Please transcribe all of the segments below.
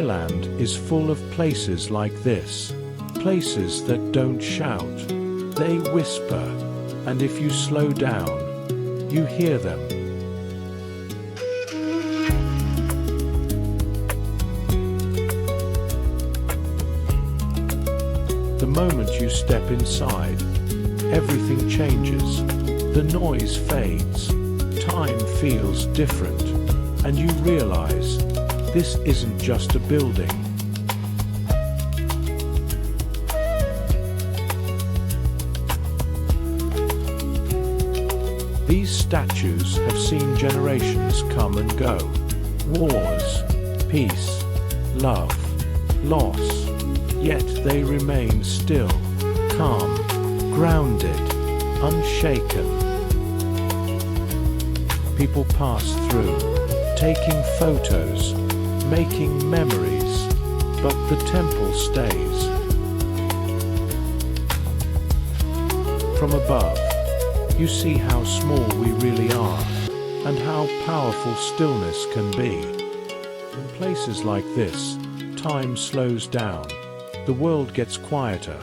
Thailand is full of places like this. Places that don't shout. They whisper. And if you slow down, you hear them. The moment you step inside, everything changes. The noise fades. Time feels different. And you realize, this isn't just a building. These statues have seen generations come and go. Wars, peace, love, loss. Yet they remain still, calm, grounded, unshaken. People pass through, taking photos, making memories, but the temple stays. From above, you see how small we really are, and how powerful stillness can be. In places like this, time slows down, the world gets quieter,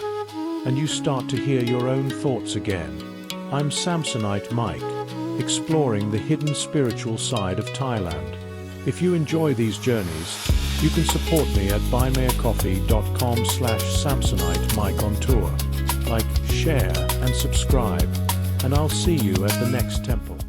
and you start to hear your own thoughts again. I'm Samsonite Mike, exploring the hidden spiritual side of Thailand. If you enjoy these journeys, you can support me at buymeacoffee.com/Samsonite Mike on tour. Like, share, and subscribe, and I'll see you at the next temple.